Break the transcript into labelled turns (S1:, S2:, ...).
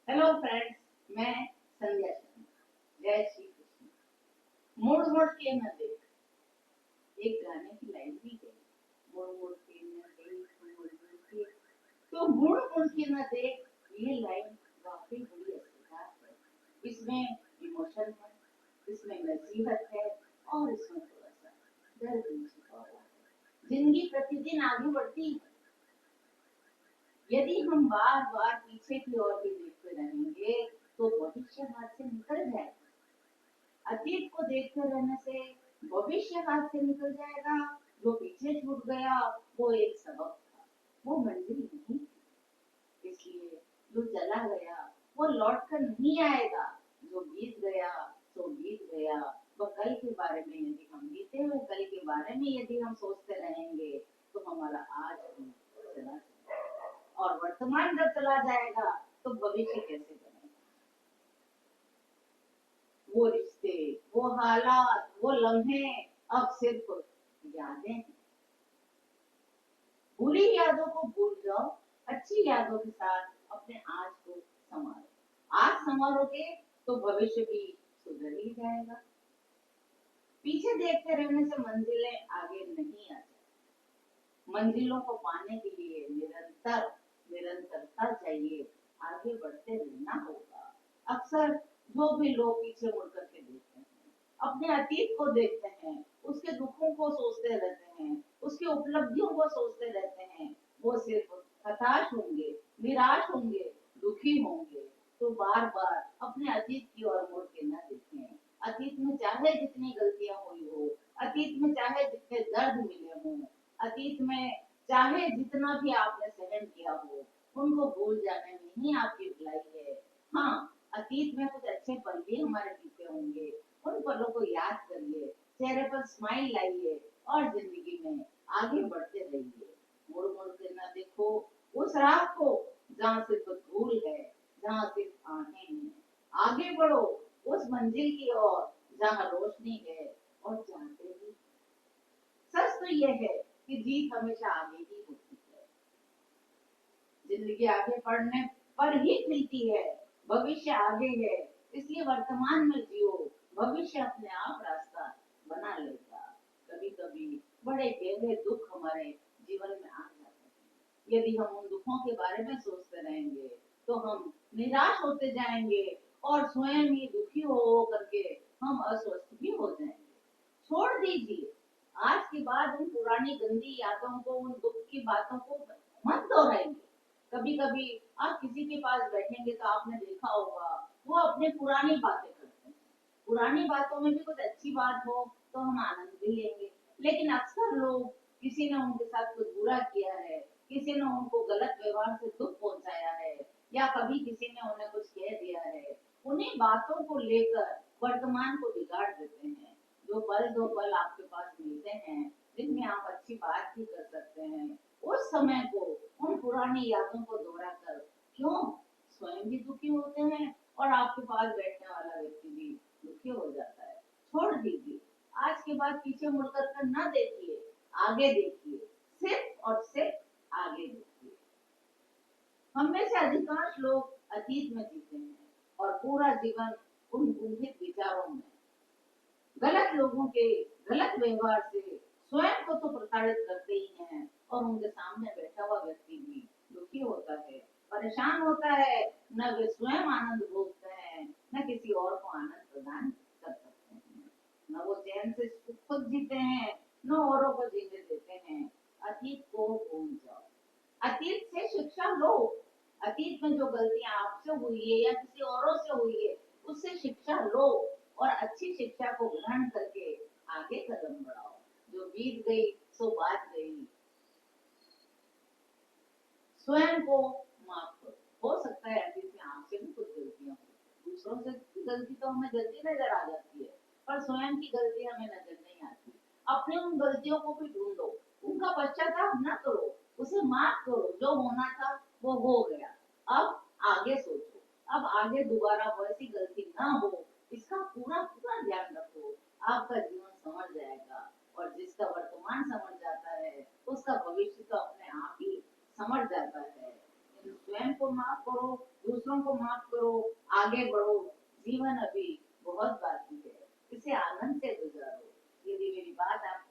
S1: Hello friends, मैं संध्या शर्मा। जय श्री कृष्ण। मुड़ मुड़ के न देख, एक गाने की लाइन भी है। मुड़ मुड़ के न देख, मुड़ मुड़ के, तो मुड़ मुड़ के न देख, ये लाइन वाकई बड़ी असरदार है। इसमें इमोशन है, इसमें नसीहत है, और इसमें थोड़ा सा दर्द भी छिपा हुआ है। जिंदगी प्रतिदिन आगे बढ़ती है। यदि हम बार बार पीछे की ओर भी देखते रहेंगे तो भविष्य हाथ से निकल जाएगा। अतीत को देखते रहने से भविष्य हाथ से निकल जाएगा। जो पीछे छूट गया वो एक सबक था, वो मंजिल नहीं थी। इसलिए जो चला गया वो लौट कर नहीं आएगा। जो बीत गया सो बीत गया। वह कल के बारे में यदि हम बीते हुए कल के बारे में यदि हम सोचते रहेंगे तो हमारा आज भी चला जाएगा, और वर्तमान जब चला जाएगा तो भविष्य कैसे बनेगा। वो रिश्ते, वो हालात, वो लम्हे अब सिर्फ यादें हैं। बुरी यादों को भूल जाओ, अच्छी यादों के साथ अपने आज को संभालो। आज संभालोगे तो भविष्य भी सुधर ही जाएगा। पीछे देखते रहने से मंजिलें आगे नहीं आती। मंजिलों को पाने के लिए निरंतरता चाहिए। आगे बढ़ते रहना होगा। अक्सर जो भी लोग पीछे मुड़ करके देखते हैं, अपने अतीत को देखते हैं, उसके दुखों को सोचते रहते हैं, उसकी उपलब्धियों को सोचते रहते हैं, वो सिर्फ हताश होंगे, निराश होंगे, दुखी होंगे। तो बार बार अपने अतीत की ओर मुड़ के न देखें। अतीत में चाहे जितनी गलतियां हुई हो, अतीत में चाहे जितने दर्द मिले हों, अतीत में चाहे जितना भी आपने सहन किया हो, उनको भूल जाने में ही आपकी भलाई है। हाँ, अतीत में कुछ अच्छे पल भी हमारे बीते होंगे। उन पलों को याद करिए, चेहरे पर स्माइल लाइए, और जिंदगी में आगे बढ़ते रहिए। मुड़ मुड़ के ना देखो उस राह को जहाँ सिर्फ धूल है, जहाँ सिर्फ आहें हैं। आगे बढ़ो उस मंजिल की ओर जहाँ रोशनी है और चाहते भी। सच तो यह है कि जीत हमेशा आगे ही होती है। जिंदगी आगे बढ़ने पर ही खिलती है। भविष्य आगे है, इसलिए वर्तमान में जियो। भविष्य अपने आप रास्ता बना लेगा। कभी कभी बड़े गहरे दुख हमारे जीवन में आ जाते हैं। यदि हम उन दुखों के बारे में सोचते रहेंगे तो हम निराश होते जाएंगे, और स्वयं ही दुखी हो करके हम अस्वस्थ भी हो जाएंगे। छोड़ दीजिए। आज के बाद उन पुरानी गंदी यादों को, उन दुख की बातों को मत दोहराइए। कभी कभी आप किसी के पास बैठेंगे तो आपने देखा होगा वो अपने पुरानी बातें करते हैं। पुरानी बातों में भी कुछ अच्छी बात हो तो हम आनंद भी लेंगे। लेकिन अक्सर लोग, किसी ने उनके साथ कुछ बुरा किया है, किसी ने उनको गलत व्यवहार से दुख पहुंचाया है, या कभी किसी ने उन्हें कुछ कह दिया है, उन्हीं बातों को लेकर वर्तमान को बिगाड़ देते हैं। जो पल दो पल आपके पास मिलते हैं जिनमें आप अच्छी बात भी कर सकते हैं, उस समय को, उन पुरानी यादों को दोहरा कर क्यों स्वयं भी दुखी होते हैं, और आपके पास बैठने वाला व्यक्ति भी दुखी हो जाता है। छोड़ दीजिए। आज के बाद पीछे मुड़कर कर न देखिए, आगे देखिए। सिर्फ और सिर्फ आगे देखिए। हम में से अधिकांश लोग अतीत में जीते हैं और पूरा जीवन उन कुंठित विचारों में, गलत लोगों के गलत व्यवहार से स्वयं को तो प्रताड़ित करते ही हैं, और उनके सामने बैठा हुआ व्यक्ति भी दुखी होता है, परेशान होता है। न वे स्वयं आनंद भोगते हैं, न किसी और को आनंद प्रदान कर सकते हैं। न वो चैन से खुद जीते हैं, न औरों को जीने देते हैं। अतीत को भूल जाओ, अतीत से शिक्षा लो। अतीत में जो गलतियां आपसे हुई है या किसी औरों से हुई है, उससे शिक्षा लो, और अच्छी शिक्षा को ग्रहण करके आगे कदम बढ़ाओ। जो बीत गई सो बात गई। स्वयं को माफ करो। हो सकता है अतीत में आपसे भी कुछ गलतियां हो, दूसरों से की गलती तो हमें जल्दी नजर आ जाती है, पर स्वयं की गलती हमें नजर नहीं आती। अपने उन गलतियों को भी ढूंढो, उनका पश्चाताप न करो, उसे माफ करो। जो होना था वो हो गया। अब आगे सोचो, अब आगे दोबारा वैसी गलती ना हो, इसका पूरा पूरा ध्यान रखो। आपका जीवन संवर जाएगा, और जिसका वर्तमान संवर जाता है उसका भविष्य तो अपने आप ही समझ जाता है। स्वयं को माफ करो, दूसरों को माफ करो, आगे बढ़ो। जीवन अभी बहुत बाकी है, इसे आनंद से गुजारो। यदि मेरी बात आपको